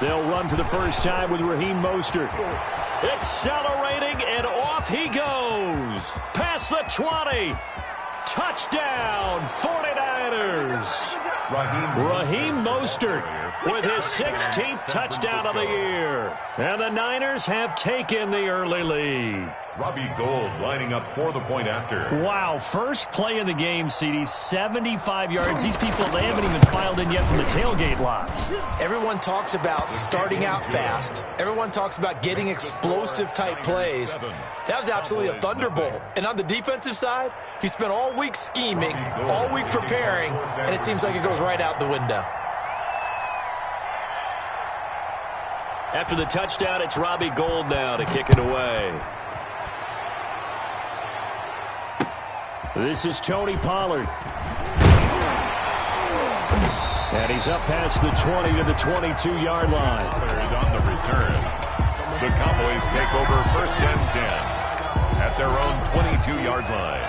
They'll run for the first time with Raheem Mostert. Accelerating, and off he goes. Past the 20. Touchdown, 49ers. Raheem Mostert with his 16th touchdown of the year. And the Niners have taken the early lead. Robbie Gould lining up for the point after. Wow, first play in the game, CD, 75 yards. These people, they haven't even filed in yet from the tailgate lots. Everyone talks about starting out fast. Everyone talks about getting explosive-type plays. That was absolutely a thunderbolt. And on the defensive side, he spent all week scheming, all week preparing, and it seems like it goes right out the window. After the touchdown, it's Robbie Gould now to kick it away. This is Tony Pollard. And he's up past the 20 to the 22-yard line. Pollard on the return. The Cowboys take over 1st and 10 at their own 22-yard line.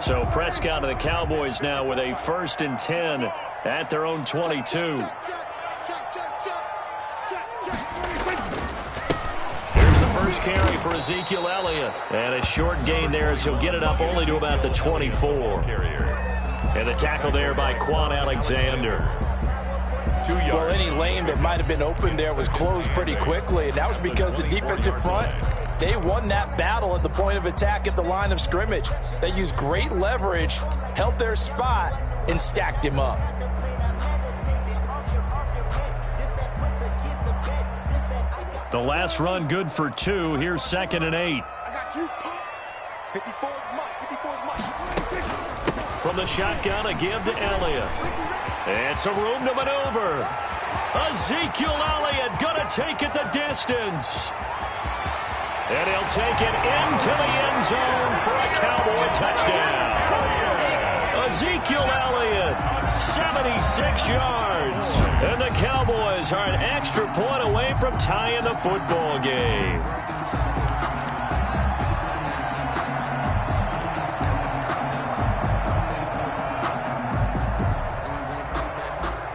So Prescott and the Cowboys now with a 1st and 10 at their own 22. First carry for Ezekiel Elliott. And a short gain there as he'll get it up only to about the 24. And the tackle there by Quan Alexander. 2 yards. Well, any lane that might have been open there was closed pretty quickly. And that was because the defensive front, they won that battle at the point of attack at the line of scrimmage. They used great leverage, held their spot, and stacked him up. The last run good for 2. Here's 2nd and 8. From the shotgun, a give to Elliott. And some room to maneuver. Ezekiel Elliott going to take it the distance. And he'll take it into the end zone for a Cowboy touchdown. Ezekiel Elliott, 76 yards. And the Cowboys are an extra point away from tying the football game.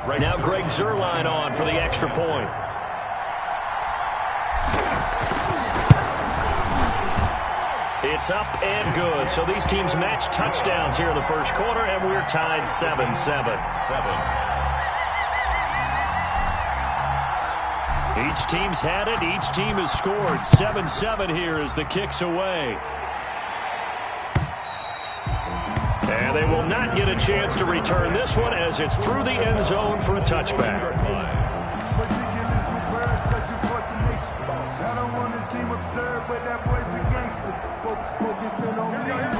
Right now, Greg Zuerlein on for the extra point. It's up and good. So these teams match touchdowns here in the first quarter, and we're tied 7-7. Each team's had it. Each team has scored. 7-7 here as the kick's away. And they will not get a chance to return this one as it's through the end zone for a touchback.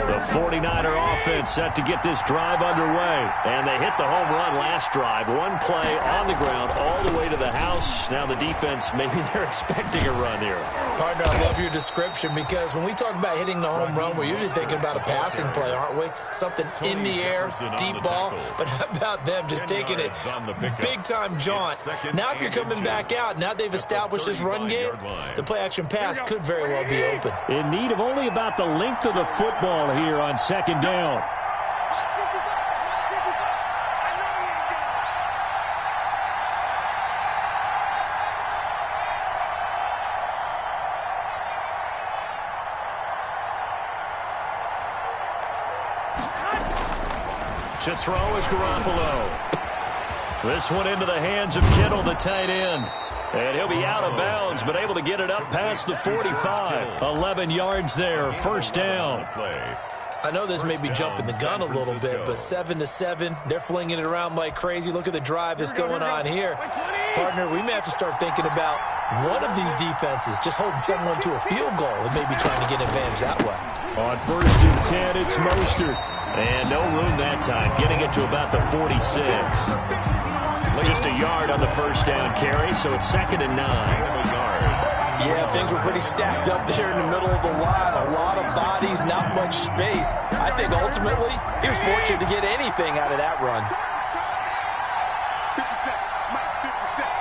The 49er offense set to get this drive underway. And they hit the home run last drive. One play on the ground all the way to the house. Now the defense, maybe they're expecting a run here. Partner, I love your description because when we talk about hitting the home run, we're usually thinking about a passing play, aren't we? Something in the air, deep ball. But how about them just taking it big-time jaunt? Now if you're coming back out, now they've established this run game, the play-action pass could very well be open. In need of only about the length of the football here on 2nd down. To throw is Garoppolo. This one into the hands of Kittle, the tight end. And he'll be out of bounds, but able to get it up past the 45. 11 yards there, 1st down. I know this may be jumping the gun a little bit, but 7-7, they're flinging it around like crazy. Look at the drive that's going on here. Partner, we may have to start thinking about one of these defenses just holding someone to a field goal and maybe trying to get advantage that way. On 1st and 10, it's Mostert. And no room that time, getting it to about the 46. Just a yard on the 1st down carry, so it's 2nd and 9. Yeah, things were pretty stacked up there in the middle of the line. A lot of bodies, not much space. I think ultimately he was fortunate to get anything out of that run. 50 seconds. Mike, 50 seconds.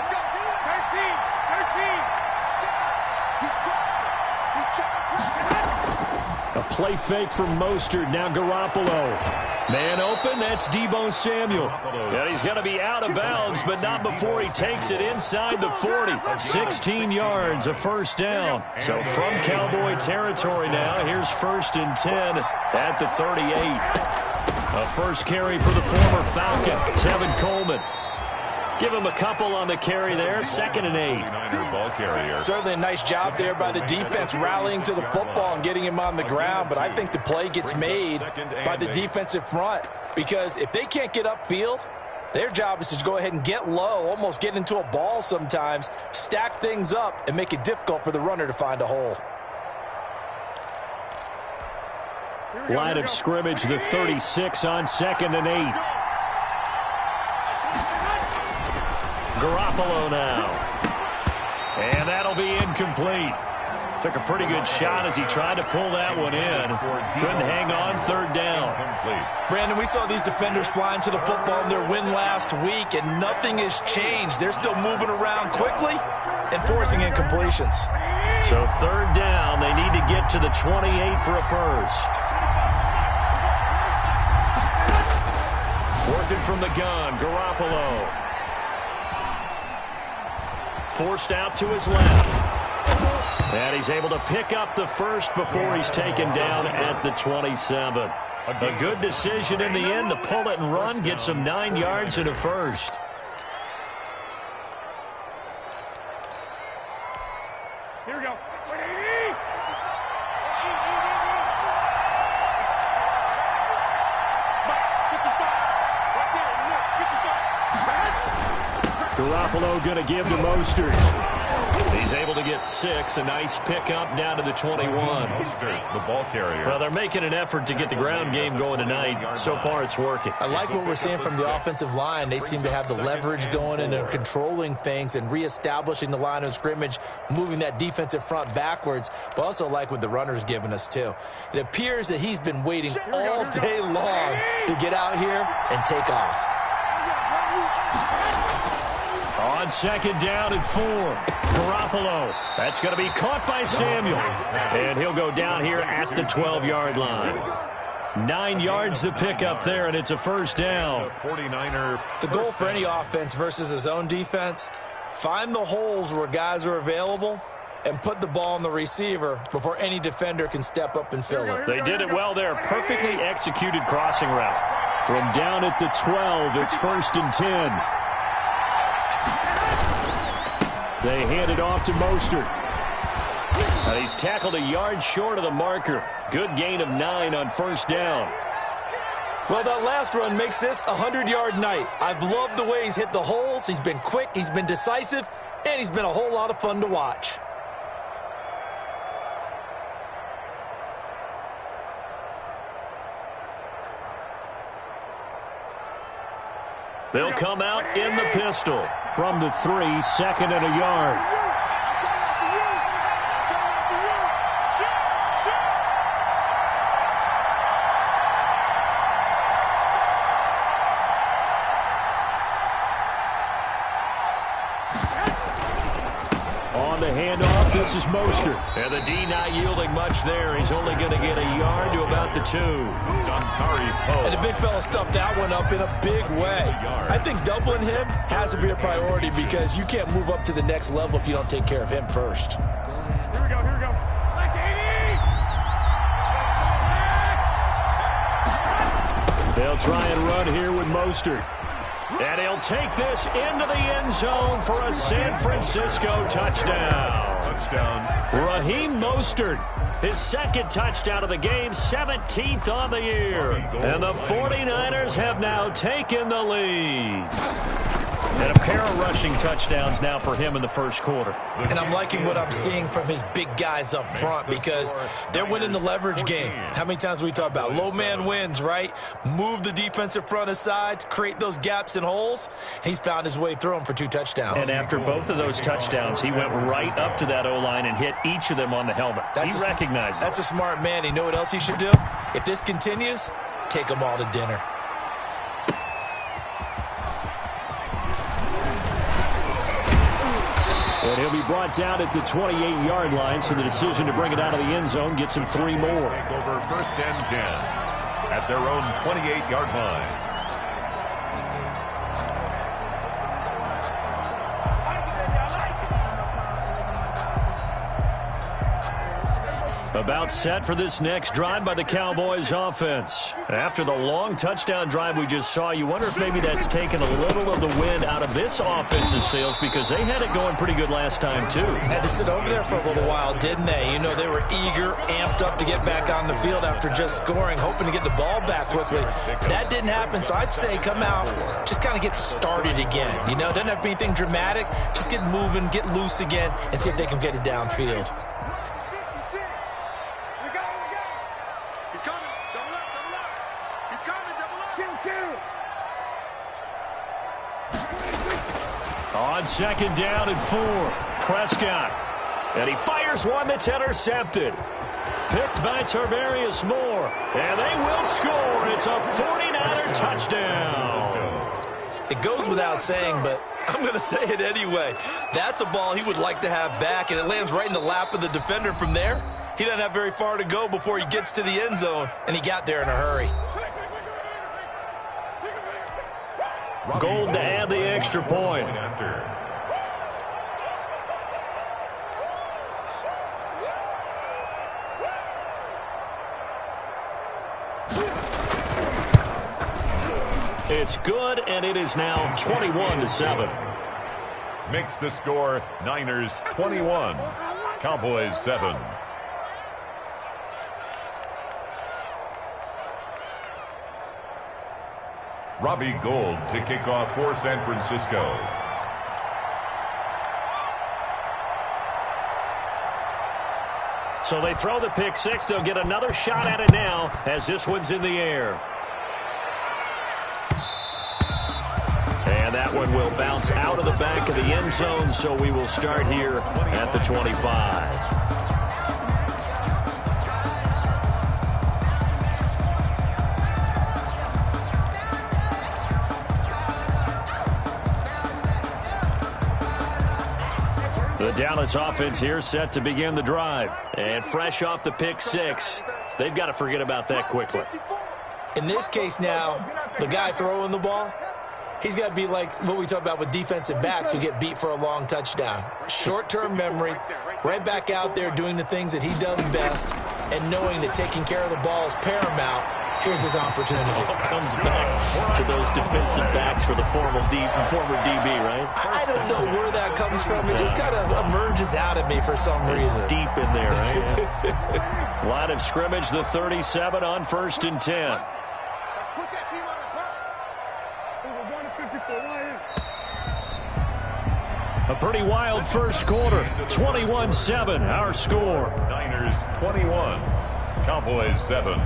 Let's go. 13. He's crossing. He's checking. A play fake from Mostert. Now Garoppolo. Man open, that's Deebo Samuel. And he's going to be out of bounds, but not before he takes it inside the 40. 16 yards, a first down. So from Cowboy territory now, here's 1st and 10 at the 38. A first carry for the former Falcon, Tevin Coleman. Give him a couple on the carry there, 2nd and 8. Ball carrier. Certainly a nice job there by the defense rallying to the football and getting him on the ground, but I think the play gets made by the defensive front because if they can't get upfield, their job is to go ahead and get low, almost get into a ball sometimes, stack things up, and make it difficult for the runner to find a hole. Line of scrimmage, the 36 on 2nd and 8. Garoppolo now. And that'll be incomplete. Took a pretty good shot as he tried to pull that one in. Couldn't hang on, 3rd down. Brandon, we saw these defenders flying to the football in their win last week, and nothing has changed. They're still moving around quickly and forcing incompletions. So 3rd down, they need to get to the 28 for a first. Working from the gun, Garoppolo. Forced out to his left. And he's able to pick up the first before he's taken down at the 27. A good decision in the end to pull it and run, get some 9 yards and a first. Here we go. Garoppolo going to give to Mostert. He's able to get 6. A nice pickup down to the 21. Mostert, the ball carrier. Well, they're making an effort to get the ground game going tonight. So far, it's working. I like what we're seeing from the offensive line. They seem to have the leverage going and they're controlling things and reestablishing the line of scrimmage, moving that defensive front backwards, but also like what the runner's giving us, too. It appears that he's been waiting all day long to get out here and take off. On 2nd down and 4. Garoppolo. That's going to be caught by Samuel. And he'll go down here at the 12-yard line. 9 yards to pick up there, and it's a first down. The goal for any offense versus a zone defense, find the holes where guys are available and put the ball on the receiver before any defender can step up and fill it. They did it well there. Perfectly executed crossing route. From down at the 12, it's 1st and 10. They hand it off to Mostert. He's tackled a yard short of the marker. Good gain of 9 on 1st down. Well, that last run makes this a 100-yard night. I've loved the way he's hit the holes. He's been quick, he's been decisive, and he's been a whole lot of fun to watch. They'll come out in the pistol. From the 3, 2nd and a yard. On the handoff, this is Mostert. And the D not yielding much there. He's only going to get a yard to about the 2. And the big fella stuffed that one up in a big way. I think doubling him has to be a priority because you can't move up to the next level if you don't take care of him first. Here we go, here we go. Like 80! They'll try and run here with Mostert. And he'll take this into the end zone for a San Francisco touchdown. Raheem Mostert, his 2nd touchdown of the game, 17th on the year. And the 49ers have now taken the lead. And a pair of rushing touchdowns now for him in the first quarter. And I'm liking what I'm seeing from his big guys up front because they're winning the leverage game. How many times we talk about low man wins, right? Move the defensive front aside, create those gaps and holes. He's found his way through them for 2 touchdowns. And after both of those touchdowns, he went right up to that O-line and hit each of them on the helmet. He recognized it. That's a smart man. You know what else he should do? If this continues, take them all to dinner. And he'll be brought down at the 28-yard line, so the decision to bring it out of the end zone gets him 3 more. Take over 1st and 10 at their own 28-yard line. About set for this next drive by the Cowboys offense. After the long touchdown drive we just saw, you wonder if maybe that's taken a little of the wind out of this offense's sails, because they had it going pretty good last time too. Had to sit over there for a little while, didn't they? You know, they were eager, amped up to get back on the field after just scoring, hoping to get the ball back quickly. That didn't happen, so I'd say come out, just kind of get started again. You know, doesn't have to be anything dramatic. Just get moving, get loose again, and see if they can get it downfield. On 2nd down and 4, Prescott. And he fires one that's intercepted. Picked by Tarvarius Moore. And they will score. It's a 49er touchdown. It goes without saying, but I'm going to say it anyway. That's a ball he would like to have back, and it lands right in the lap of the defender from there. He doesn't have very far to go before he gets to the end zone, and he got there in a hurry. Gold to add the extra point. It's good, and it is now 21-7. Makes the score Niners 21, Cowboys 7. Robbie Gould to kick off for San Francisco. So they throw the pick six. They'll get another shot at it now as this one's in the air. And that one will bounce out of the back of the end zone, so we will start here at the 25. The Dallas offense here set to begin the drive. And fresh off the pick six, they've got to forget about that quickly. In this case now, the guy throwing the ball, he's got to be like what we talk about with defensive backs who get beat for a long touchdown. Short-term memory, right back out there doing the things that he does best, and knowing that taking care of the ball is paramount. Here's his opportunity. Comes back to those defensive backs for the former DB, right? I don't know where that comes from. It just kind of emerges out of me for some reason. It's deep in there, right? Line of scrimmage, the 37 on 1st and 10. A pretty wild first quarter. 21-7, our score. Niners 21, Cowboys 7.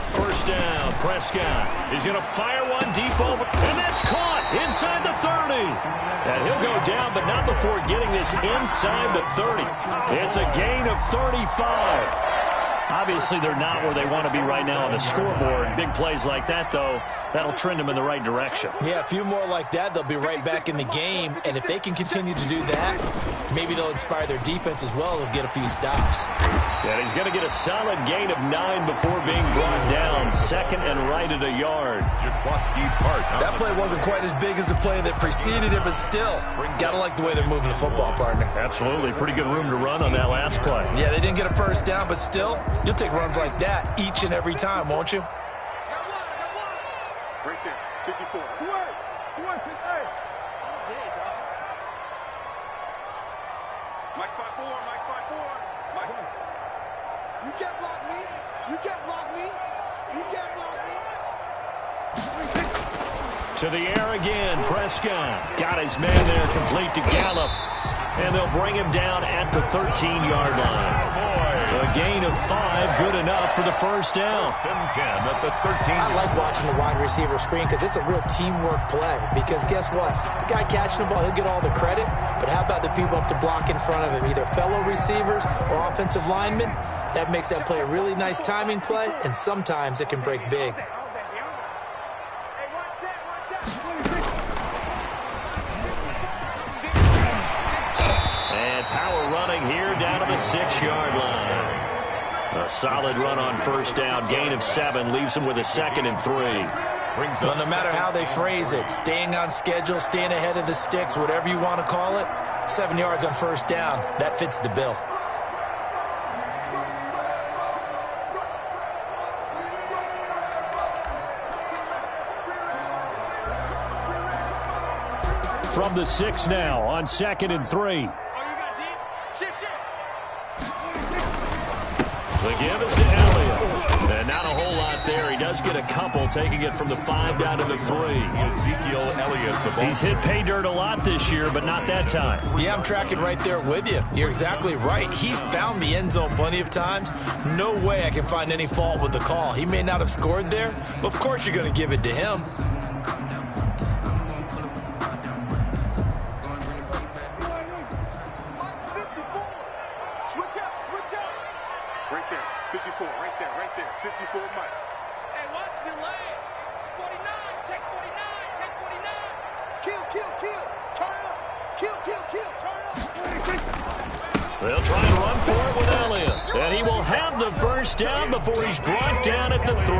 First down, Prescott is going to fire one deep over, and that's caught inside the 30. And he'll go down, but not before getting this inside the 30. It's a gain of 35. Obviously, they're not where they want to be right now on the scoreboard. Big plays like that, though, that'll trend them in the right direction. Yeah, a few more like that, they'll be right back in the game. And if they can continue to do that, maybe they'll inspire their defense as well. They'll get a few stops. And he's going to get a solid gain of 9 before being brought down. 2nd and right at a yard. That play wasn't quite as big as the play that preceded it, but still, got to like the way they're moving the football, partner. Absolutely. Pretty good room to run on that last play. Yeah, they didn't get a first down, but still, you'll take runs like that each and every time, won't you? Right there, 54. Mike 5-4, Mike 5-4. Mike. You can't block me. You can't block me. To the air again, Prescott. Got his man there, complete to Gallup. And they'll bring him down at the 13-yard line. A gain of 5, good enough for the first down. 10 at the 13. I like watching the wide receiver screen because it's a real teamwork play. Because guess what? The guy catching the ball, he'll get all the credit. But how about the people up to block in front of him, either fellow receivers or offensive linemen? That makes that play a really nice timing play, and sometimes it can break big. Here down to the 6-yard line. A solid run on first down. Gain of 7 leaves them with a 2nd and 3. Well, no matter how they phrase it, staying on schedule, staying ahead of the sticks, whatever you want to call it, 7 yards on first down, that fits the bill. From the 6 now on 2nd and 3. The give is to Elliott. And not a whole lot there. He does get a couple, taking it from the 5 down to the 3. Ezekiel Elliott. He's hit pay dirt a lot this year, but not that time. Yeah, I'm tracking right there with you. You're exactly right. He's found the end zone plenty of times. No way I can find any fault with the call. He may not have scored there, but of course you're going to give it to him. Right there, 54, right there, 54 Mike. Hey, watch the lane. 49, check 49, check 49. Kill, turn up. Kill, turn up. They'll try and run for it with Elliott. And he will have the first down before he's brought down at the 3.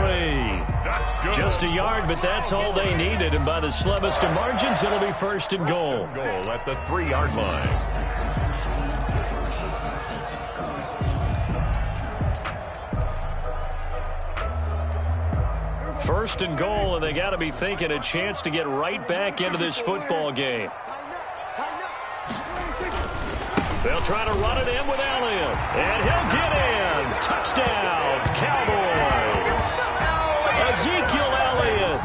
That's good. Just a yard, but that's all they needed. And by the slimmest of margins, it'll be 1st and goal. Goal at the 3-yard line. First and goal, and they got to be thinking a chance to get right back into this football game. They'll try to run it in with Elliott, and he'll get in. Touchdown, Cowboys. Ezekiel Elliott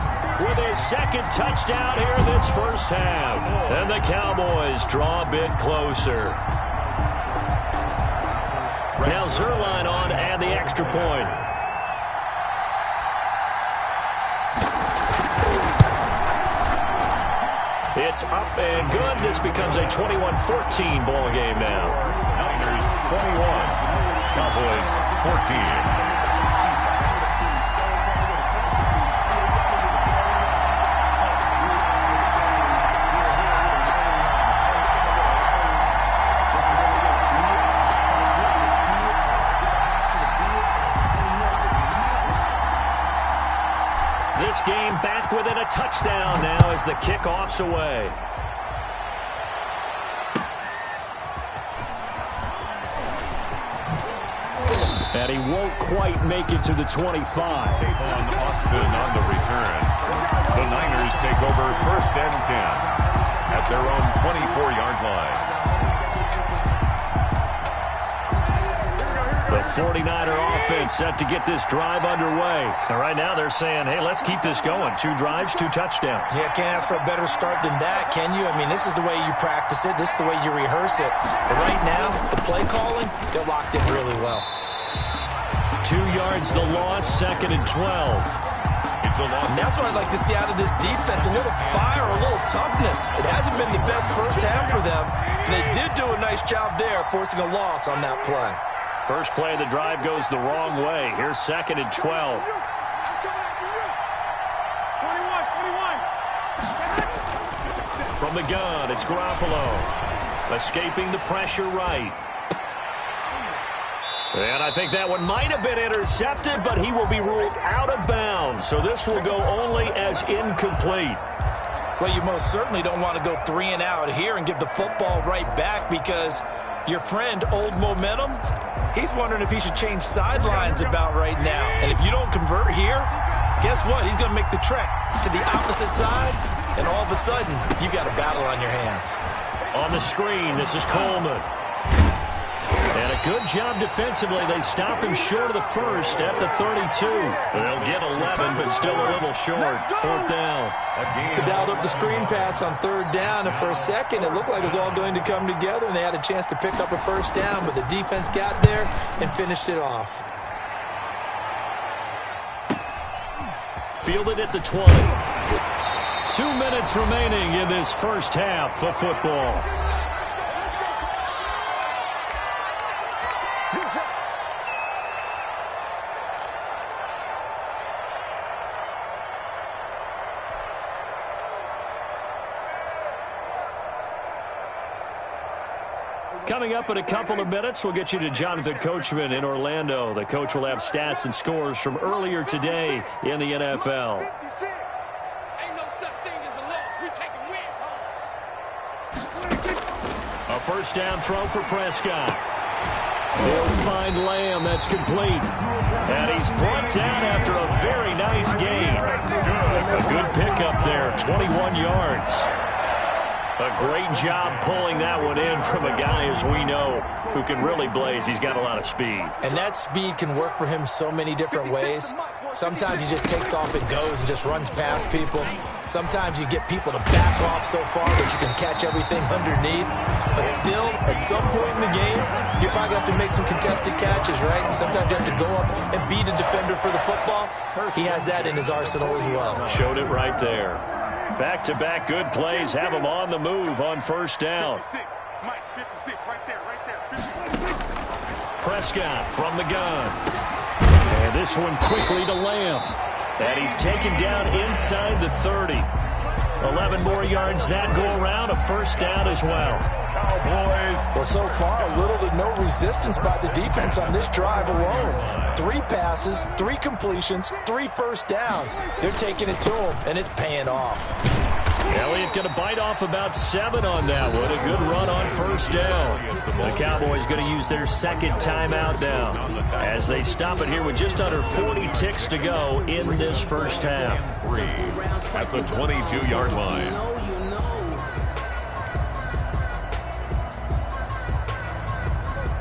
with his 2nd touchdown here in this first half. And the Cowboys draw a bit closer. Now Zerline on and the extra point. It's up and good. This becomes a 21-14 ball game now. Niners 21, Cowboys 14. This game back within a touchdown now as the kickoff's away. And he won't quite make it to the 25. Tavon Austin on the return. The Niners take over 1st and 10 at their own 24-yard line. The 49er offense set to get this drive underway. And right now they're saying, hey, let's keep this going. 2 drives, 2 touchdowns. Yeah, can't ask for a better start than that, can you? I mean, this is the way you practice it. This is the way you rehearse it. But right now, the play calling, they're locked in really well. 2 yards the loss, 2nd and 12. It's a loss. And that's what I'd like to see out of this defense, a little fire, a little toughness. It hasn't been the best first half for them. They did do a nice job there, forcing a loss on that play. First play of the drive goes the wrong way. Here's 2nd and 12. From the gun, it's Garoppolo. Escaping the pressure right. And I think that one might have been intercepted, but he will be ruled out of bounds. So this will go only as incomplete. Well, you most certainly don't want to go 3 and out here and give the football right back because your friend, Old Momentum, he's wondering if he should change sidelines about right now. And if you don't convert here, guess what? He's going to make the trek to the opposite side, and all of a sudden, you've got a battle on your hands. On the screen, this is Coleman. And a good job defensively. They stop him short of the first at the 32. They'll get 11, but still a little short. 4th down. They dialed up the screen pass on 3rd down, and for a second it looked like it was all going to come together, and they had a chance to pick up a 1st down, but the defense got there and finished it off. Fielded at the 20. 2 minutes remaining in this first half of football. Coming up in a couple of minutes, we'll get you to Jonathan Coachman in Orlando. The coach will have stats and scores from earlier today in the NFL. Ain't no such thing as a loss. We taking wins home. A 1st down throw for Prescott. He'll find Lamb. That's complete. And he's brought down after a very nice gain. A good pickup there, 21 yards. A great job pulling that one in from a guy, as we know, who can really blaze. He's got a lot of speed. And that speed can work for him so many different ways. Sometimes he just takes off and goes and just runs past people. Sometimes you get people to back off so far that you can catch everything underneath. But still, at some point in the game, you're probably going to have to make some contested catches, right? Sometimes you have to go up and beat a defender for the football. He has that in his arsenal as well. Showed it right there. Back-to-back good plays have him on the move on 1st down. 56, Mike, 56, right there, 56. Prescott from the gun. And this one quickly to Lamb. And he's taken down inside the 30. 11 more yards that go around, a 1st down as well. Cowboys. Well, so far, little to no resistance by the defense on this drive alone. 3 passes, 3 completions, 3 1st downs. They're taking it to him, and it's paying off. Elliott going to bite off about 7 on that one. A good run on 1st down. The Cowboys going to use their 2nd timeout now as they stop it here with just under 40 ticks to go in this first half. 3 at the 22-yard line.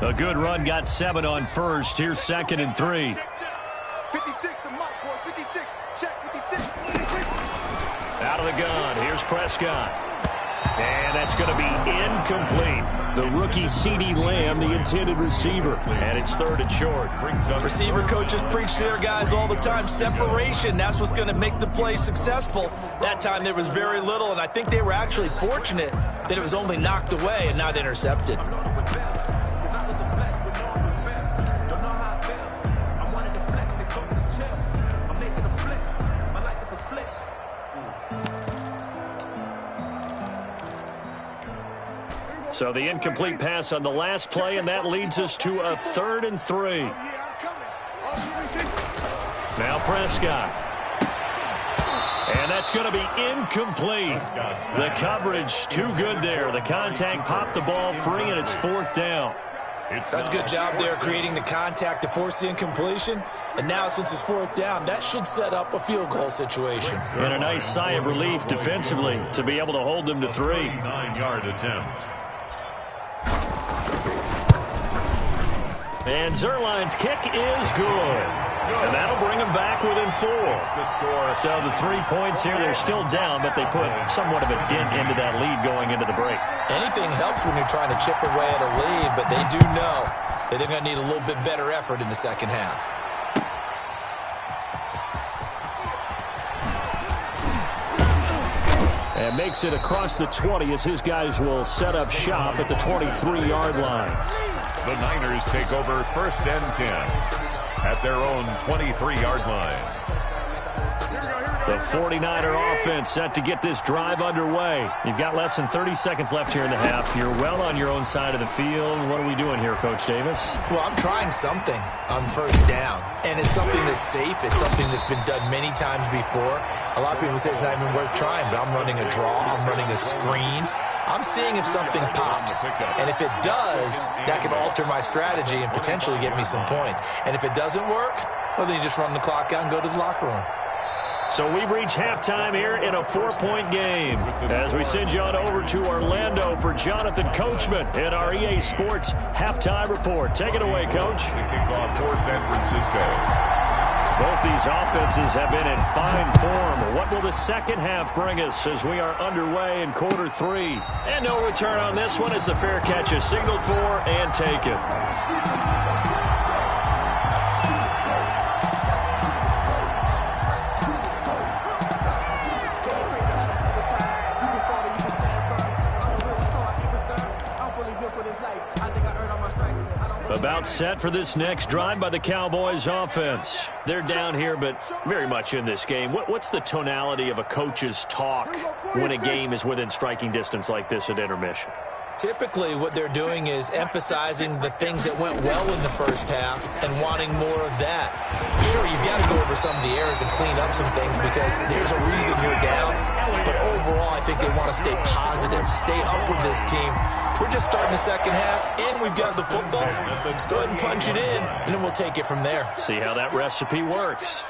A good run, got 7 on 1st. Here's 2nd and 3. 56 to Mike, boy, 56. Check 56. Out of the gun, here's Prescott. And that's going to be incomplete. The rookie CeeDee Lamb, the intended receiver. And it's 3rd and short. Receiver coaches preach to their guys all the time. Separation, that's what's going to make the play successful. That time there was very little, and I think they were actually fortunate that it was only knocked away and not intercepted. So the incomplete pass on the last play, and that leads us to a 3rd and 3. Now Prescott. And that's going to be incomplete. The coverage too good there. The contact popped the ball free, and it's 4th down. That's a good job there creating the contact to force the incompletion. And now since it's 4th down, that should set up a field goal situation. And a nice sigh of relief defensively to be able to hold them to 3. 9-yard attempt. And Zerline's kick is good. And that'll bring them back within 4. So the 3 points here, they're still down, but they put somewhat of a dent into that lead going into the break. Anything helps when you're trying to chip away at a lead, but they do know that they're going to need a little bit better effort in the second half. And makes it across the 20 as his guys will set up shop at the 23-yard line. The Niners take over 1st and 10 at their own 23-yard line. The 49er offense set to get this drive underway. You've got less than 30 seconds left here in the half. You're well on your own side of the field. What are we doing here, Coach Davis? Well, I'm trying something on 1st down, and it's something that's safe. It's something that's been done many times before. A lot of people say it's not even worth trying, but I'm running a draw. I'm running a screen. I'm seeing if something pops, and if it does, that can alter my strategy and potentially get me some points. And if it doesn't work, well, then you just run the clock out and go to the locker room. So we've reached halftime here in a 4-point game as we send you on over to Orlando for Jonathan Coachman in our EA Sports Halftime Report. Take it away, Coach. The kickoff for San Francisco. Both these offenses have been in fine form. What will the second half bring us as we are underway in quarter 3? And no return on this one as the fair catch is signaled for and taken. About set for this next drive by the Cowboys offense. They're down here, but very much in this game. What's the tonality of a coach's talk when a game is within striking distance like this at intermission? Typically, what they're doing is emphasizing the things that went well in the first half and wanting more of that. Sure, you've got to go over some of the errors and clean up some things because there's a reason you're down. But overall, I think they want to stay positive, stay up with this team. We're just starting the second half, and we've got the football. Let's go ahead and punch it in, and then we'll take it from there. See how that recipe works.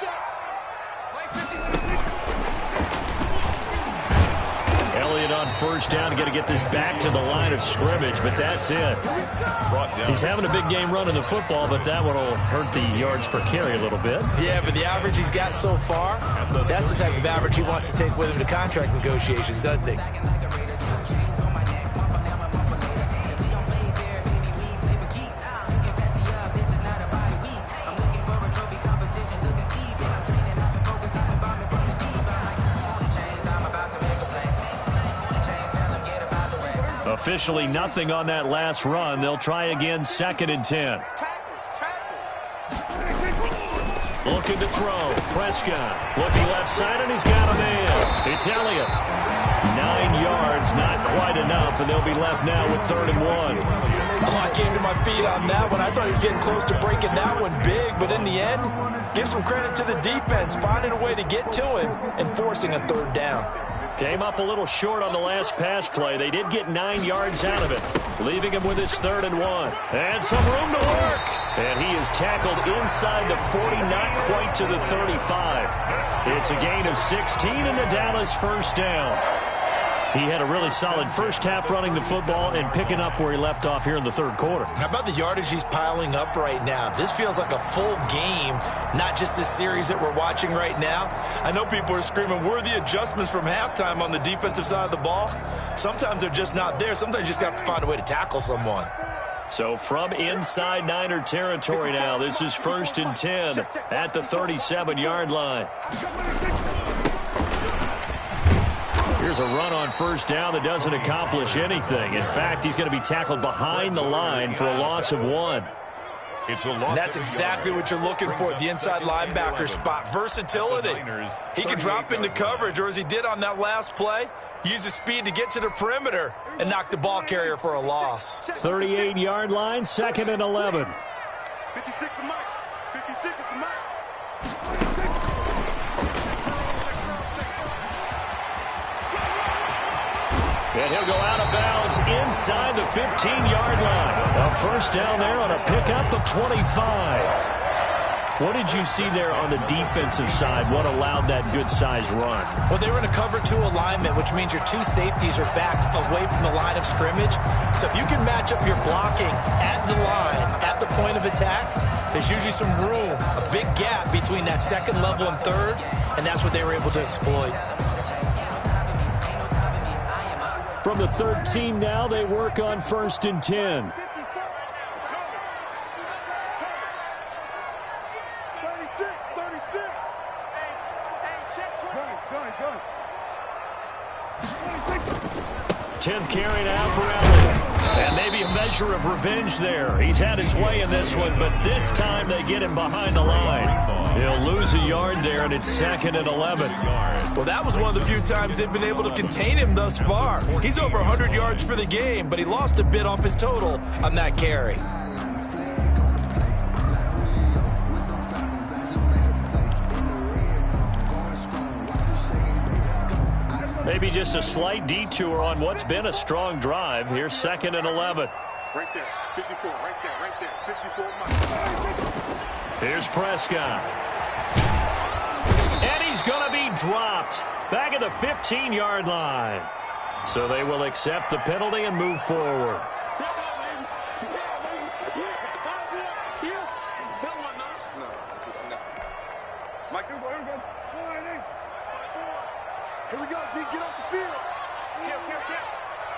Elliott on first down, got to get this back to the line of scrimmage, but that's it. He's having a big game running the football, but that one will hurt the yards per carry a little bit. Yeah, but the average he's got so far, that's the type of average he wants to take with him to contract negotiations, doesn't he? Officially nothing on that last run. They'll try again, 2nd and 10. Looking to throw. Prescott looking left side, and he's got a man. It's Elliott. 9 yards, not quite enough, and they'll be left now with 3rd and 1. Oh, I came to my feet on that one. I thought he was getting close to breaking that one big, but in the end, give some credit to the defense, finding a way to get to him and forcing a 3rd down. Came up a little short on the last pass play. They did get 9 yards out of it, leaving him with his 3rd and 1. And some room to work. And he is tackled inside the 40, not quite to the 35. It's a gain of 16 and the Dallas first down. He had a really solid first half running the football and picking up where he left off here in the 3rd quarter. How about the yardage he's piling up right now? This feels like a full game, not just this series that we're watching right now. I know people are screaming, worthy adjustments from halftime on the defensive side of the ball. Sometimes they're just not there. Sometimes you just have to find a way to tackle someone. So from inside Niner territory now, this is 1st and 10 at the 37-yard line. Here's a run on first down that doesn't accomplish anything. In fact, he's going to be tackled behind the line for a loss of 1. And that's exactly what you're looking for, the inside linebacker spot. Versatility. He can drop into coverage, or as he did on that last play, use his speed to get to the perimeter and knock the ball carrier for a loss. 38-yard line, 2nd and 11. 56 to Mike. 56 to Mike. And he'll go out of bounds inside the 15-yard line. A first down there on a pickup of 25. What did you see there on the defensive side? What allowed that good-sized run? Well, they were in a cover 2 alignment, which means your 2 safeties are back away from the line of scrimmage. So if you can match up your blocking at the line, at the point of attack, there's usually some room, a big gap between that 2nd level and 3rd, and that's what they were able to exploit. From the 13 now, they work on 1st and 10. 10th carry now for Elliott. And maybe a measure of revenge there. He's had his way in this one, but this time they get him behind the line. He'll lose a yard there, and it's 2nd and 11. Well, that was one of the few times they've been able to contain him thus far. He's over 100 yards for the game, but he lost a bit off his total on that carry. Maybe just a slight detour on what's been a strong drive. Here's 2nd and 11. Right there, 54, right there, 54 miles. Here's Prescott. And he's going to be dropped back at the 15-yard line. So they will accept the penalty and move forward. Here we go, D. Get off the field. Kill.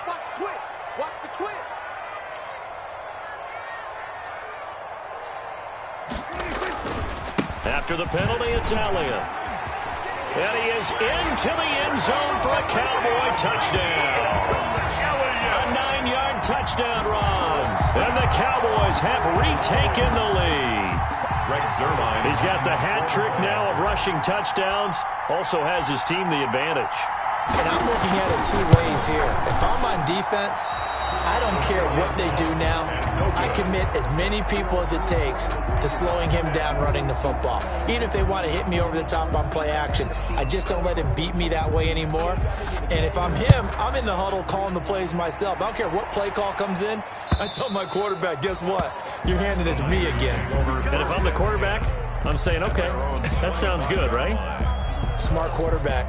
Watch the twist. Watch the twist. After the penalty, it's Elliott. And he is into the end zone for a Cowboy touchdown. A 9-yard touchdown run. And the Cowboys have retaken the lead. He's got the hat trick now of rushing touchdowns. Also has his team the advantage. And I'm looking at it two ways here. If I'm on defense, I don't care what they do now. I commit as many people as it takes to slowing him down running the football. Even if they want to hit me over the top on play action, I just don't let him beat me that way anymore. And if I'm him, I'm in the huddle calling the plays myself. I don't care what play call comes in. I tell my quarterback, guess what? You're handing it to me again. And if I'm the quarterback, I'm saying, okay, that sounds good, right? Smart quarterback.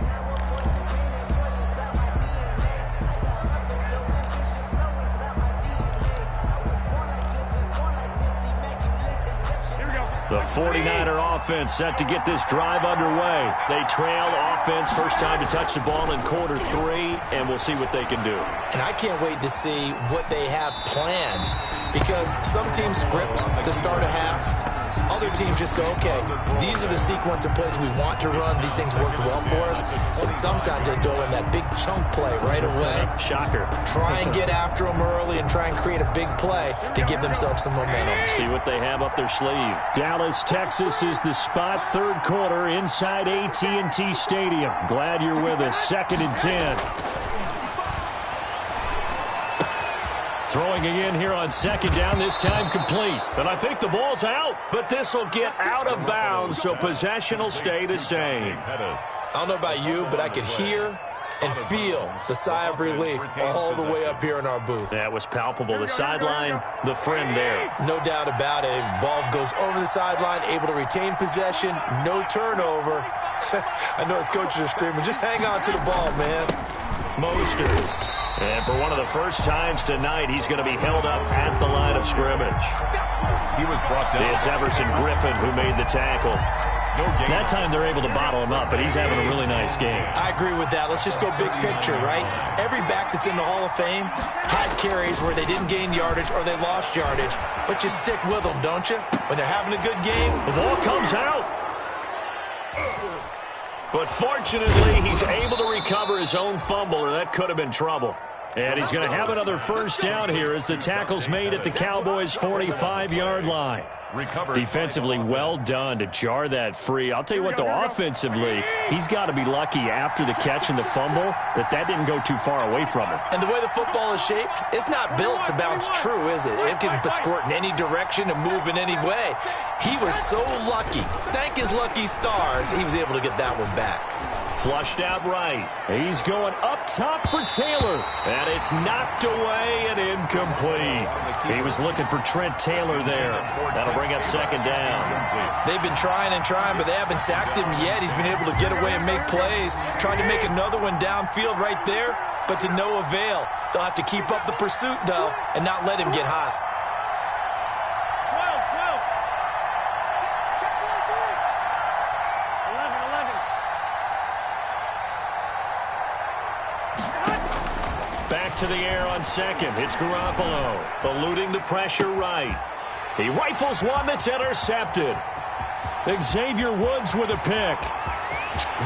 The 49er offense set to get this drive underway. They trail offense, first time to touch the ball in quarter 3, and we'll see what they can do. And I can't wait to see what they have planned, because some teams script to start a half. Other teams just go, okay, these are the sequence of plays we want to run. These things worked well for us. And sometimes they throw in that big chunk play right away. Shocker. Try and get after them early and try and create a big play to give themselves some momentum. See what they have up their sleeve. Dallas, Texas is the spot, third quarter inside AT&T Stadium. Glad you're with us. 2nd and 10. Throwing again here on 2nd down, this time complete. And I think the ball's out, but this will get out of bounds, so possession will stay the same. I don't know about you, but I could hear and feel the sigh of relief all the way up here in our booth. That was palpable. The sideline, the friend there. No doubt about it. Ball goes over the sideline, able to retain possession, no turnover. I know his coaches are screaming, just hang on to the ball, man. Mostert. And for one of the first times tonight, he's going to be held up at the line of scrimmage. He was brought down. It's Everson Griffin who made the tackle. That time they're able to bottle him up, but he's having a really nice game. I agree with that. Let's just go big picture, right? Every back that's in the Hall of Fame had carries where they didn't gain yardage or they lost yardage, but you stick with them, don't you? When they're having a good game. The ball comes out. But fortunately, he's able to recover his own fumble, or that could have been trouble. And he's going to have another first down here as the tackle's made at the Cowboys' 45-yard line. Defensively, well done to jar that free. I'll tell you what, though, offensively, he's got to be lucky after the catch and the fumble that didn't go too far away from him. And the way the football is shaped, it's not built to bounce true, is it? It can squirt in any direction and move in any way. He was so lucky. Thank his lucky stars, he was able to get that one back. Flushed out right. He's going up top for Taylor. And it's knocked away and incomplete. He was looking for Trent Taylor there. That'll bring up 2nd down. They've been trying and trying, but they haven't sacked him yet. He's been able to get away and make plays. Tried to make another one downfield right there, but to no avail. They'll have to keep up the pursuit, though, and not let him get hot. Back to the air on 2nd. It's Garoppolo, eluding the pressure right. He rifles one that's intercepted. Xavier Woods with a pick.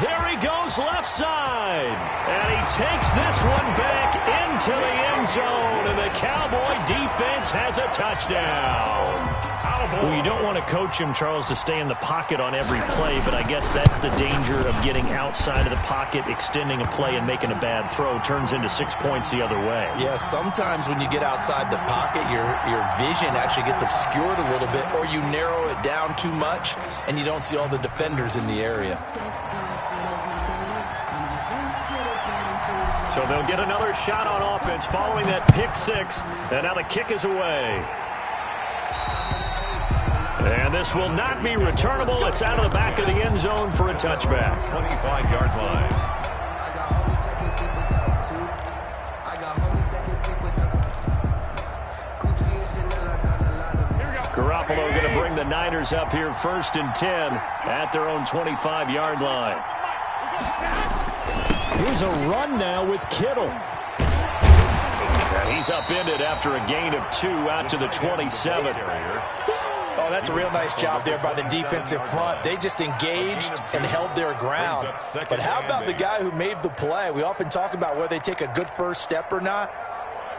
There he goes left side. And he takes this one back into the end zone. And the Cowboy defense has a touchdown. Well, you don't want to coach him, Charles, to stay in the pocket on every play, but I guess that's the danger of getting outside of the pocket, extending a play, and making a bad throw. Turns into 6 points the other way. Yeah, sometimes when you get outside the pocket, your vision actually gets obscured a little bit, or you narrow it down too much, and you don't see all the defenders in the area. So they'll get another shot on offense following that pick 6, and now the kick is away. And this This will not be returnable. It's out of the back of the end zone for a touchback. 25-yard line. Garoppolo going to bring the Niners up here 1st and 10 at their own 25-yard line. Here's a run now with Kittle. And he's upended after a gain of 2 out to the 27. Oh, that's a real nice job there by the defensive front. They just engaged and held their ground. But how about the guy who made the play? We often talk about whether they take a good first step or not.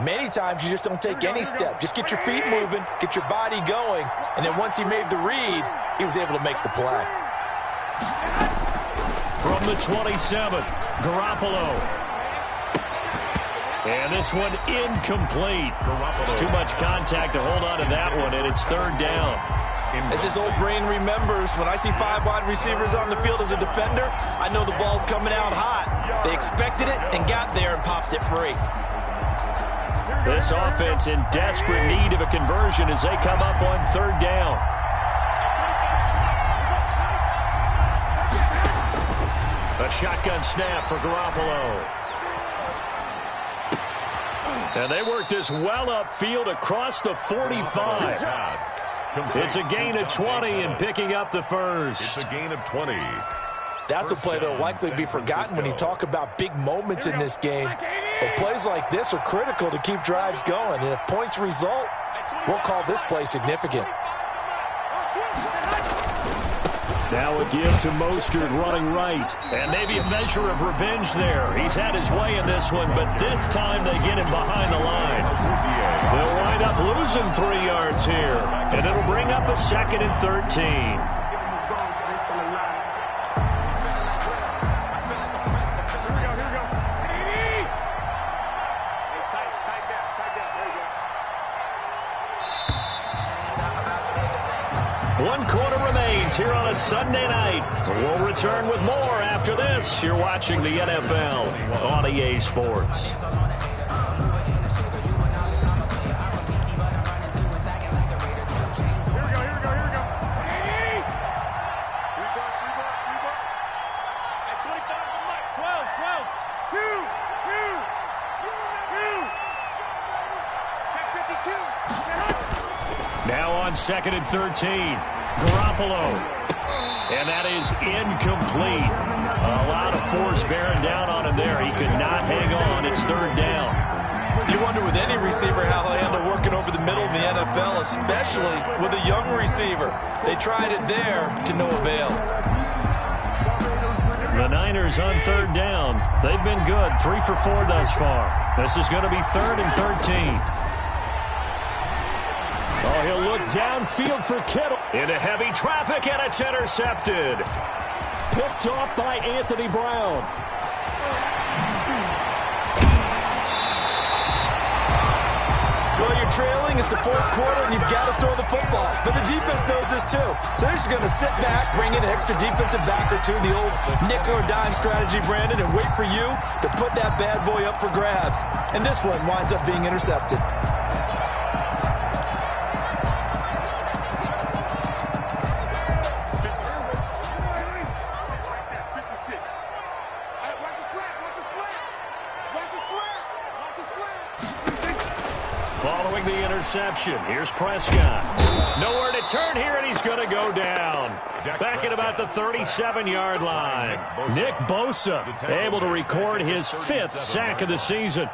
Many times you just don't take any step. Just get your feet moving, get your body going, and then once he made the read, he was able to make the play. From the 27, Garoppolo. And this one incomplete. Too much contact to hold on to that one, and it's 3rd down. As this old brain remembers, when I see 5 wide receivers on the field as a defender, I know the ball's coming out hot. They expected it and got there and popped it free. This offense in desperate need of a conversion as they come up on 3rd down. A shotgun snap for Garoppolo. And they work this well upfield across the 45. It's a gain of 20 and picking up the first. It's a gain of 20. That's a play that will likely be forgotten when you talk about big moments in this game. But plays like this are critical to keep drives going. And if points result, we'll call this play significant. Now a give to Mostert running right. And maybe a measure of revenge there. He's had his way in this one, but this time they get him behind the line. They'll wind up losing 3 yards here. And it'll bring up a 2nd and 13. Here on a Sunday night. We'll return with more after this. You're watching the NFL on EA Sports. Now on 2nd and 13. Garoppolo. And that is incomplete. A lot of force bearing down on him there. He could not hang on. It's 3rd down. You wonder with any receiver how he'll handle working over the middle in the NFL, especially with a young receiver. They tried it there to no avail. The Niners on 3rd down. They've been good. 3 for 4 thus far. This is going to be 3rd and 13. Oh, he'll look downfield for Kittle. Into heavy traffic, and it's intercepted. Picked off by Anthony Brown. Well, you're trailing. It's the 4th quarter, and you've got to throw the football. But the defense knows this, too. So they're just going to sit back, bring in an extra defensive back or two, the old nickel or dime strategy, Brandon, and wait for you to put that bad boy up for grabs. And this one winds up being intercepted. Following the interception, here's Prescott. Nowhere to turn here, and he's going to go down. Back at about the 37-yard line. Nick Bosa able to record his 5th sack of the season.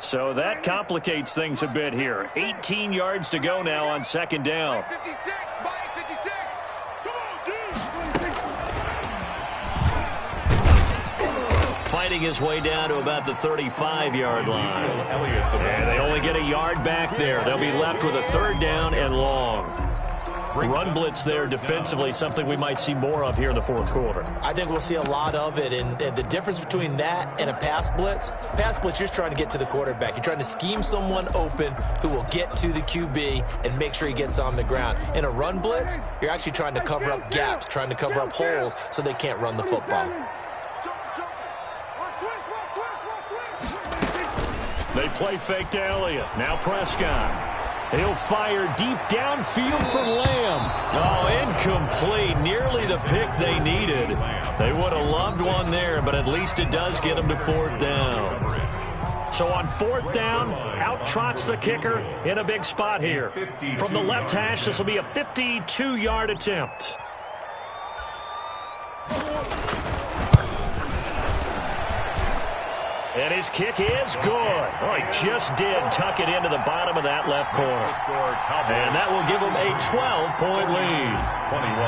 So that complicates things a bit here. 18 yards to go now on 2nd down. 56, by 56. Come on, dude. Fighting his way down to about the 35-yard line. And they only get a yard back there. They'll be left with a 3rd down and long. run blitz there defensively, something we might see more of here in the fourth quarter. I think we'll see a lot of it, and the difference between that and a pass blitz, you're just trying to get to the quarterback. You're trying to scheme someone open who will get to the QB and make sure he gets on the ground. In a run blitz, you're actually trying to cover up gaps, trying to cover up holes so they can't run the football. They play fake to Elliott. Now Prescott. He'll fire deep downfield for Lamb. Oh, incomplete. Nearly the pick they needed. They would have loved one there, but at least it does get them to fourth down. So on fourth down, out trots the kicker in a big spot here. From the left hash, this will be a 52-yard attempt. And his kick is good. Oh, he just did tuck it into the bottom of that left corner. And that will give them a 12-point lead.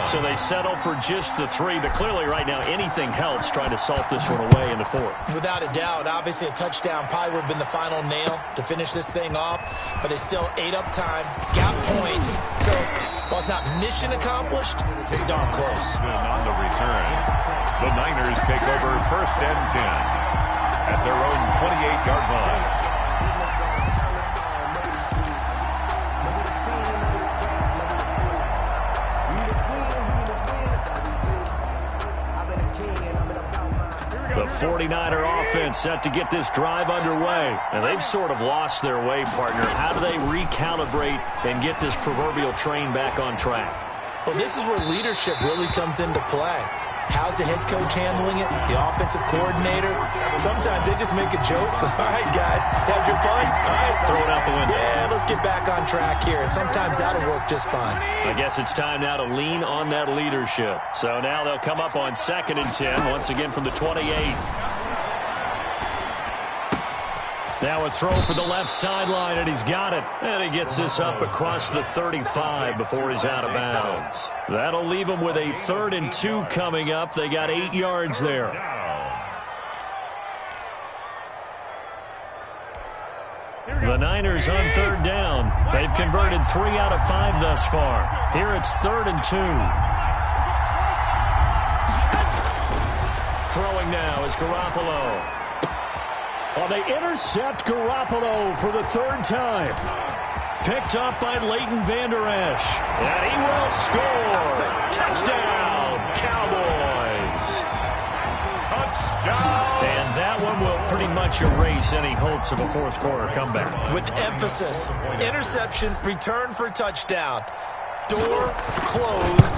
So they settle for just the 3, but clearly right now anything helps trying to salt this one away in the fourth. Without a doubt, obviously a touchdown probably would have been the final nail to finish this thing off, but they still ate up time, got points. So while it's not mission accomplished, it's darn close. On the return, the Niners take over first and 10. At their own 28-yard line. The 49er offense set to get this drive underway. And they've sort of lost their way, partner. How do they recalibrate and get this proverbial train back on track? Well, this is where leadership really comes into play. How's the head coach handling it? The offensive coordinator? Sometimes they just make a joke. All right, guys, had your fun? All right, throw it out the window. Yeah, let's get back on track here. And sometimes that'll work just fine. I guess it's time now to lean on that leadership. So now they'll come up on 2nd and 10, once again from the 28. Now a throw for the left sideline, and he's got it. And he gets this up across the 35 before he's out of bounds. That'll leave him with a 3rd and 2 coming up. They got 8 yards there. The Niners on 3rd down. They've converted 3 out of 5 thus far. Here it's 3rd and 2. Throwing now is Garoppolo. Well, they intercept Garoppolo for the 3rd time. Picked up by Leighton Vander Esch. And he will score. Touchdown, Cowboys. Touchdown. And that one will pretty much erase any hopes of a fourth quarter comeback. With emphasis, interception, return for touchdown. Door closed,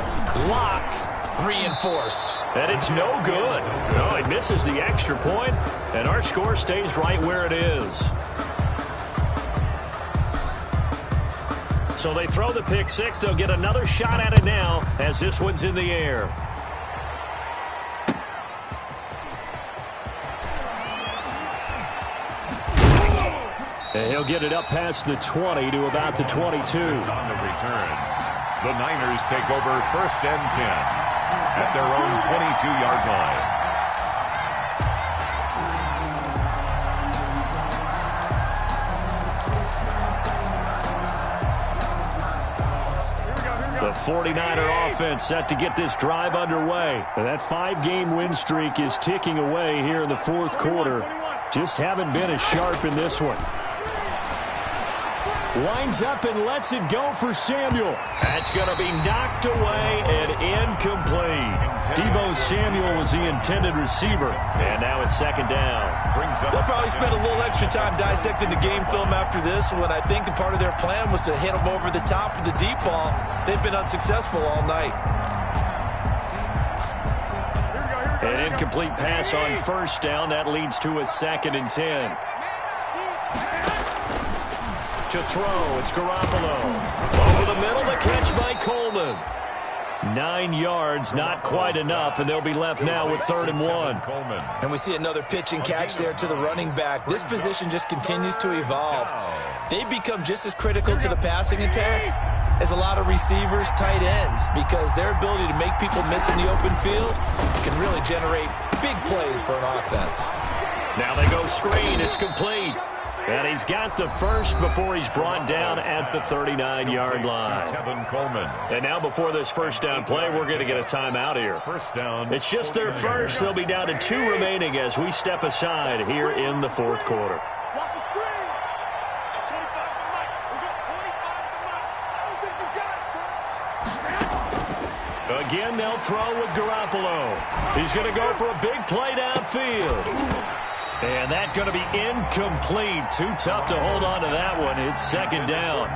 locked, reinforced. And it's no good. No, it misses the extra point, and our score stays right where it is. So they throw the pick six. They'll get another shot at it now as this one's in the air. And he'll get it up past the 20 to about the 22. On the return, the Niners take over first and 10 at their own 22-yard line. The 49er offense set to get this drive underway. And that 5-game win streak is ticking away here in the fourth quarter. Just haven't been as sharp in this one. Lines up and lets it go for Samuel. That's going to be knocked away and incomplete. Deebo Samuel was the intended receiver. And now it's second down. They'll probably spend a little extra time dissecting the game film after this one. I think the part of their plan was to hit them over the top with the deep ball. They've been unsuccessful all night. An incomplete pass on first down. That leads to a 2nd and 10. To throw, it's Garoppolo. Over the middle, the catch by Coleman. 9 yards, not quite enough, and they'll be left now with 3rd and 1. And we see another pitch and catch there to the running back. This position just continues to evolve. They've become just as critical to the passing attack as a lot of receivers, tight ends, because their ability to make people miss in the open field can really generate big plays for an offense. Now they go screen. It's complete. And he's got the first before he's brought down at the 39-yard line. And now before this first down play, we're going to get a timeout here. First down. It's just their first. They'll be down to 2 remaining as we step aside here in the fourth quarter. Watch the screen. At 25 to Mike. We got 25 to Mike. I don't think you got it, son. Again, they'll throw with Garoppolo. He's going to go for a big play downfield. And that's going to be incomplete. Too tough to hold on to that one. It's second down.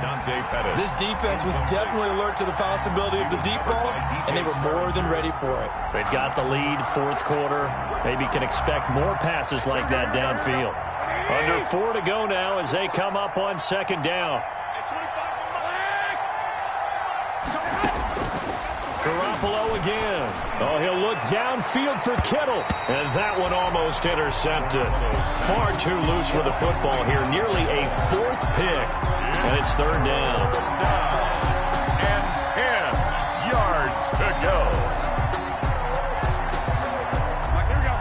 This defense was definitely alert to the possibility of the deep ball, and they were more than ready for it. They've got the lead, fourth quarter. Maybe can expect more passes like that downfield. Under 4 to go now as they come up on second down. Garoppolo again. Oh, he'll look downfield for Kittle. And that one almost intercepted. Far too loose with the football here. Nearly a 4th pick. And it's third down. And 10 yards to go. Here we go.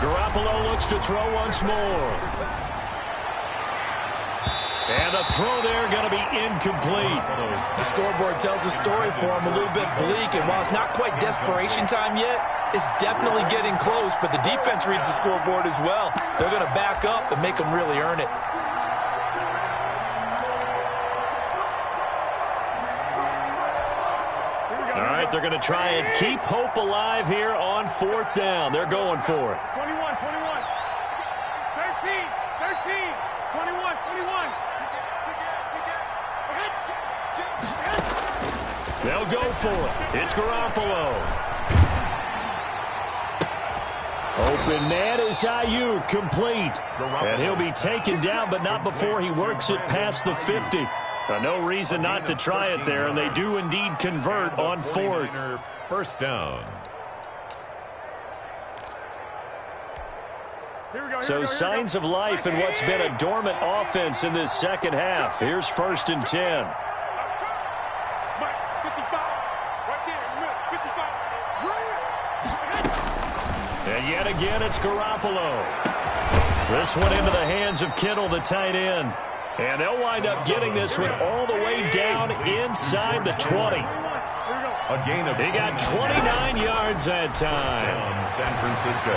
Garoppolo looks to throw once more. And the throw there going to be incomplete. The scoreboard tells a story for him, a little bit bleak, and while it's not quite desperation time yet, it's definitely getting close, but the defense reads the scoreboard as well. They're going to back up and make them really earn it. All right, they're going to try and keep hope alive here on fourth down. They're going for it. 21, 21. 13, 13. 21, 21. They'll go for it. It's Garoppolo. Open man is Ayuk, complete. And he'll be taken down, but not before he works it past the 50. No reason not to try it there, and they do indeed convert on fourth. First down. So signs of life in what's been a dormant offense in this second half. Here's first and 10. And yet again, it's Garoppolo. This one into the hands of Kittle, the tight end. And they'll wind up getting this one all the way down inside the 20. A gain of he got 29 yards that time. San Francisco.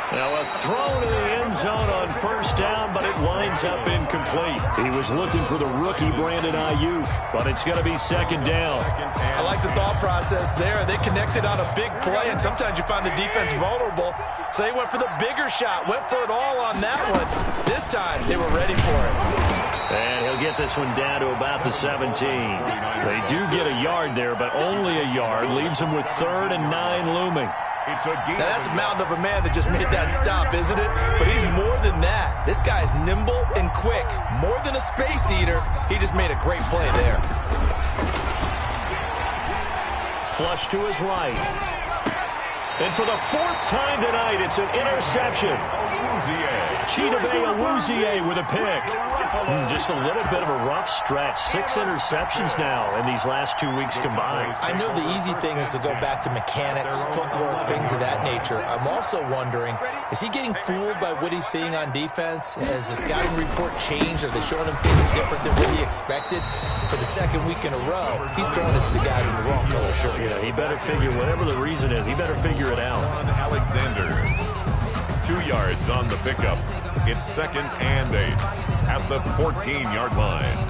Now a throw to the end zone on first down, but it winds up incomplete. He was looking for the rookie Brandon Ayuk, but it's going to be second down. I like the thought process there. They connected on a big play, and sometimes you find the defense vulnerable, so they went for the bigger shot, went for it all on that one. This time, they were ready for it. And he'll get this one down to about the 17. They do get a yard there, but only a yard. Leaves them with 3rd and 9 looming. Now, that's a mountain of a man that just made that stop, isn't it? But he's more than that. This guy's nimble and quick. More than a space eater, he just made a great play there. Flush to his right. And for the 4th time tonight, it's an interception. Chidobe Awuzie with a pick. Just a little bit of a rough stretch. 6 interceptions now in these last 2 weeks combined. I know the easy thing is to go back to mechanics, footwork, things of that nature. I'm also wondering, is he getting fooled by what he's seeing on defense? Has the scouting report changed? Are they showing him things different than what he expected? For the second week in a row, he's throwing it to the guys in the wrong color shirt. Yeah, he better figure, whatever the reason is, he better figure it out. Alexander. 2 yards on the pickup. It's 2nd and 8 at the 14-yard line.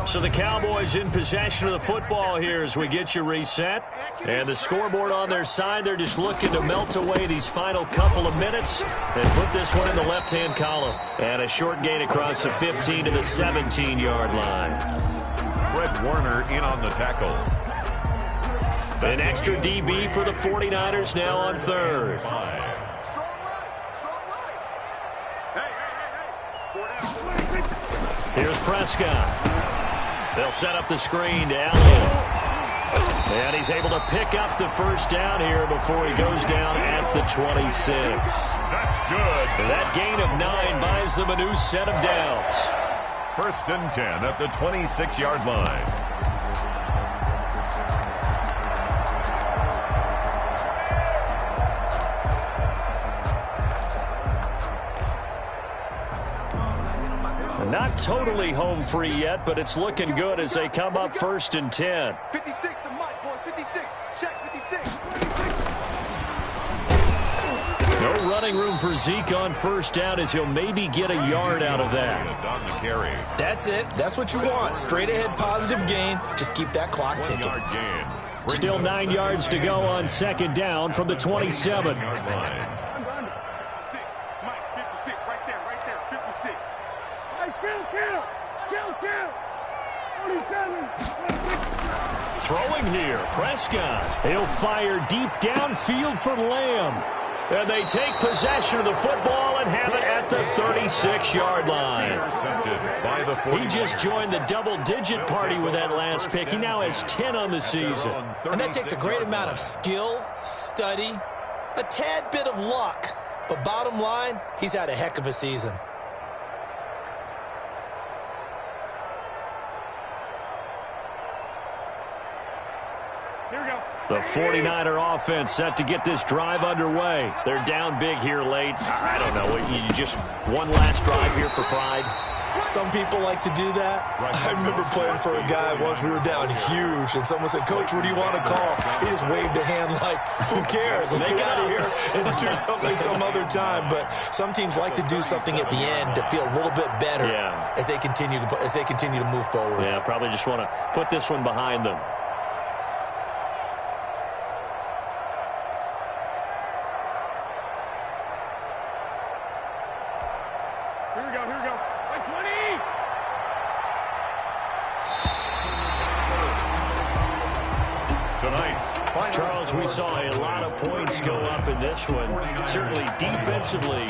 So the Cowboys in possession of the football here as we get you reset. And the scoreboard on their side, they're just looking to melt away these final couple of minutes and put this one in the left-hand column. And a short gain across the 15 to the 17-yard line. Fred Warner in on the tackle. An extra DB for the 49ers now on 3rd. Here's Prescott. They'll set up the screen to Elliott. And he's able to pick up the first down here before he goes down at the 26. That's good. That gain of 9 buys them a new set of downs. 1st and 10 at the 26-yard line. Not totally home free yet, but it's looking good as they come up 1st and 10. 56 to Mike, boys. 56. Check 56. No running room for Zeke on 1st down as he'll maybe get a yard out of that. That's it. That's what you want. Straight ahead positive gain. Just keep that clock ticking. Still 9 yards to go on 2nd down from the 27. Mike, 56. Right there. 56. Hey, kill. 47. Throwing here, Prescott. He'll fire deep downfield for Lamb. And they take possession of the football and have it at the 36-yard line. He just joined the double-digit party with that last pick. He now has 10 on the season. And that takes a great amount of skill, study, a tad bit of luck. But bottom line, he's had a heck of a season. The 49er offense set to get this drive underway. They're down big here late. I don't know. You just one last drive here for pride. Some people like to do that. I remember playing for a guy once. We were down huge, and someone said, "Coach, what do you want to call?" He just waved a hand like, "Who cares? Let's get out of here and do something some other time." But some teams like to do something at the end to feel a little bit better as they continue to move forward. Yeah, probably just want to put this one behind them. Here we go. Like 20. Charles, we saw a lot of points go up in this one. Certainly defensively,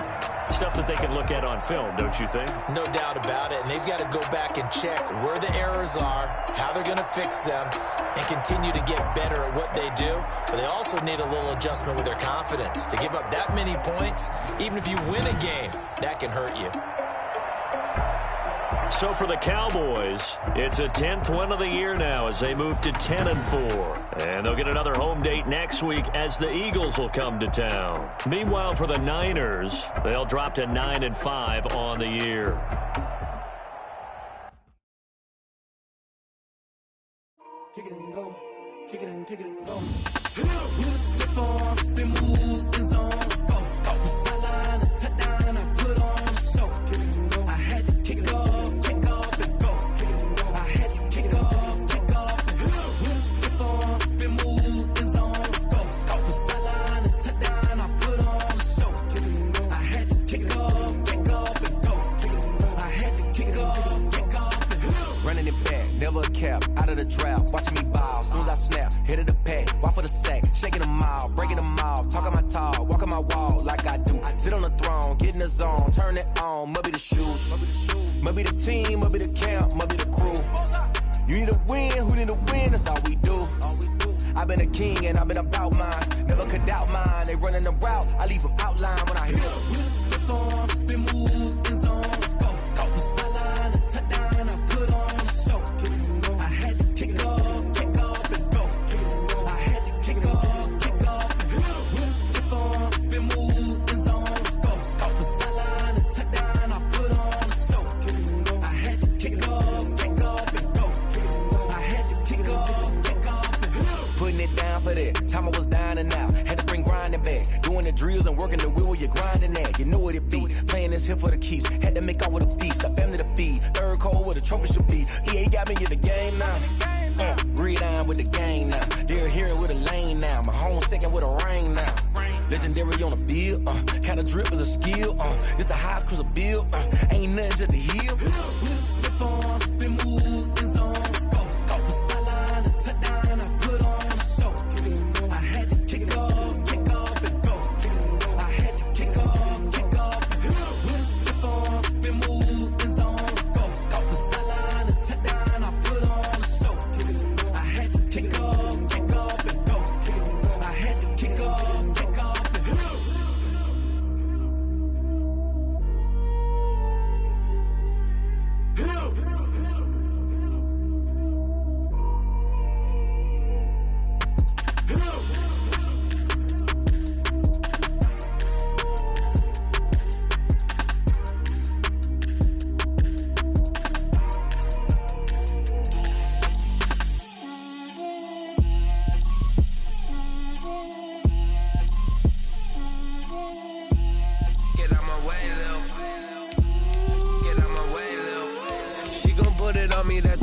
stuff that they can look at on film, don't you think? No doubt about it. And they've got to go back and check where the errors are, how they're going to fix them, and continue to get better at what they do. But they also need a little adjustment with their confidence. To give up that many points, even if you win a game, that can hurt you. So for the Cowboys, it's a 10th win of the year now as they move to 10-4. And they'll get another home date next week as the Eagles will come to town. Meanwhile, for the Niners, they'll drop to 9-5 on the year. Kick it and go. Kick it and go. Step on, spin move, in zone, scope. Sideline, a touchdown, I put on a show. Kick it and go. I had to kick off and go. Kick it and go. I had to kick off and go. Step on, spin move, in zone, scope. Sideline, a touchdown, I put on a show. Kick it and go. I had to kick off and go. Kick it and go. I had to kick off and go. Running it back, never a cap, out of the draft, watching me ball. Soon as I snap, hit of the pack, walk for the sack, shaking them all, breaking them off, talking my talk, walking my wall like I do. Sit on the throne, get in the zone, turn it on, must be the shoes, must be the team, must be the camp, must be the crew. You need a win, who need a win, that's all we do. I've been a king and I've been about mine, never could doubt mine. They running the route, I leave them outline when I hit them. Step on, spin move, in zone, scope, sideline, a touchdown, I put on a show. I had to kick off and go. I had to kick off and go. Step on, spin move, in zone, scope, sideline, a touchdown, I put on a show. I had to kick off and go. I had to kick off and go. Putting it down for that. Time I was down and out. Had to bring grinding back. Doing the drills and working the wheel where you're grinding at. You know what it be. Playing this here for the keeps. Had to make out with a feast. A family to feed. Third cold where the trophy should be. EA got me in the game now. Read on with the game now. They're here with a lane now. My home second with a ring now. Legendary on the field. Kind of drip is a skill. This the highest cruiser bill. Ain't nothing just the heel. Step on, spin move, in zone, scope. Sideline, a touchdown, I put on a show. I had to kick off and go. I had to kick off and go. Step on, spin move, in zone, scope. Sideline, a touchdown, I put on a show. I had to kick off and go. I had to kick off and go.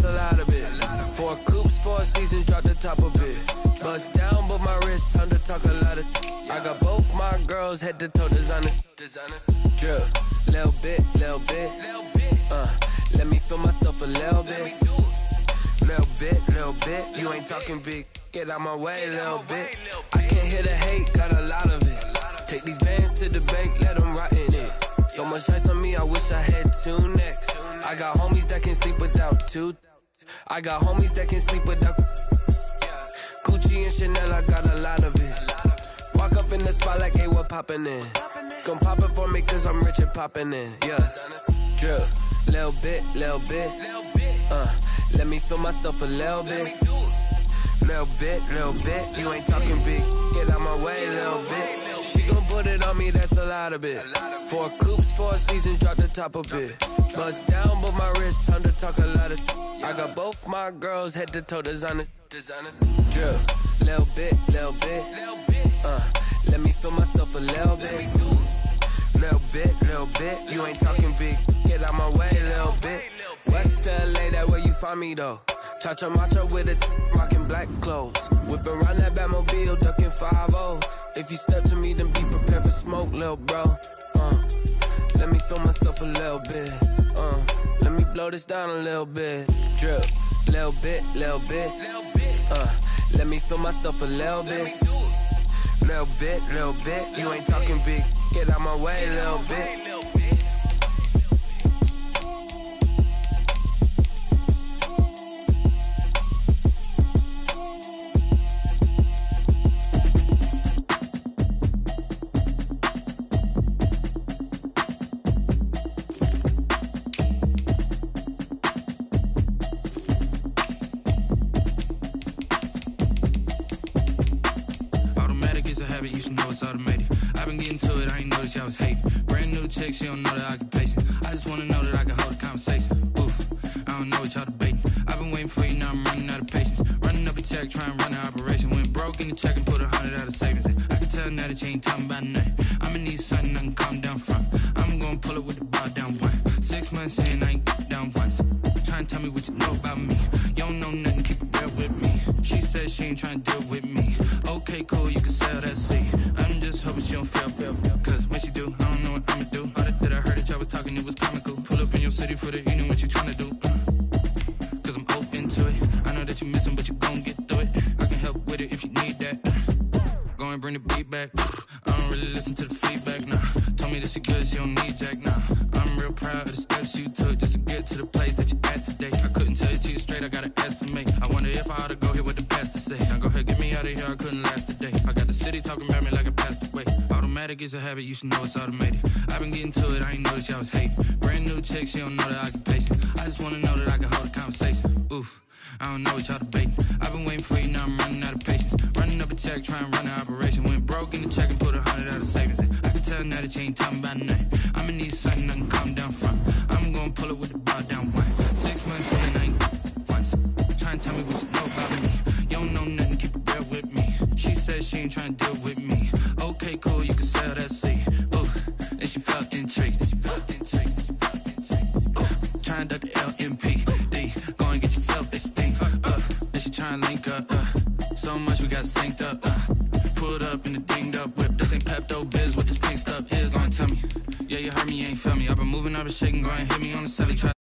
that's a lot of it. 4 coops, 4 seasons, drop the top a bit. Bust down, but my wrist, time to talk a lot of. I got both my girls head to toe designer. Drip, little bit. Let me feel myself a little bit. Little bit. You ain't talking big. Get out my way, little bit. I can't hear the hate, got a lot of it. Take these bands to the bank, let them rot in it. So much ice on me, I wish I had 2 necks. I got homies that can sleep without 2. I got homies that can sleep without Gucci and Chanel, I got a lot of it. Walk up in the spot like, hey, what poppin' in? Gon' pop it for me cause I'm rich and poppin' in, yeah. Drip, little bit. Let me feel myself a little bit. Little bit. You ain't talking big. Get out my way, little bit. She gon' put it on me, that's a lot of it. 4 coops, 4 seasons, drop the top a bit. Bust down, but my wrist, time to talk a lot of. I got both my girls head to toe designer. Drip, little bit. Let me feel myself a little bit. Little bit. You ain't talking big. Get out my way, little bit. West LA, that where you find me though. Cha-cha matcha with a rockin' black clothes. Whip around that Batmobile, ducking 5-0. If you step to me, then be prepared for smoke, lil' bro. Let me feel myself a little bit. Let me blow this down a little bit. Drip, little bit. Let me feel myself a little bit. Little bit. You ain't talking big. Get out my way, little bit. She don't know the occupation. I just wanna know that I can hold a conversation. Oof, I don't know what y'all debating. I've been waiting for you, now I'm running out of patience. Running up a check, trying to run an operation. Went broke in the check and put 100 out of savings in. I can tell now that you ain't talking about nothing. I'ma need something I can calm down from. I'm gonna pull it with the bar down one. 6 months in, I ain't down once. Trying to tell me what you know about me. You don't know nothing, keep it real with me. She said she ain't trying to deal with me. Okay, cool, you can sell that seat. I'm just hoping she don't fail. Cause when she do, I don't know what I'ma do. That I heard that y'all was talking, it was comical. Pull up in your city for the evening, what you tryna do? Cause I'm open to it. I know that you missing, but you gon' get through it. I can help with it if you need that. Go and bring the beat back. I don't really listen to the feedback, nah. Told me that she good, she don't need jack, nah. I'm real proud of the steps you took just to get to the place that you at today. I couldn't tell you to you straight, I gotta estimate. I wonder if I ought to go here with the pastor say. Now go ahead, get me out of here, I couldn't last a day. I got the city talking about me like a passed away. Automatic is a habit, you should know it's automated. I've been getting to it, I ain't noticed y'all was hating. Brand new chick, she don't know the occupation. I just wanna know that I can hold a conversation. Oof, I don't know what y'all debating. I've been waiting for you, now I'm running out of patience. Running up a check, trying to run an operation. Went broke in the check and put 100 out of savings in. I can tell now that you ain't talking about nothing. I'ma need something I can calm down from. I'm gonna pull it with the bar down one. 6 months in, I ain't once. Trying to tell me what you know about me. You don't know nothing, keep it real with me. She said she ain't trying to deal with me. Okay, cool, you can sell that seat. Ooh, and she felt intrigued. Trying to duck the LMPD. Go and get yourself this thing. And she trying to link up. So much we got synced up. Pulled up in the dinged up whip. This ain't Pepto Biz with this pink stuff is. Long tell me. Yeah, you heard me, you ain't felt me. I've been moving, I've been shaking. Go and hit me on the celly.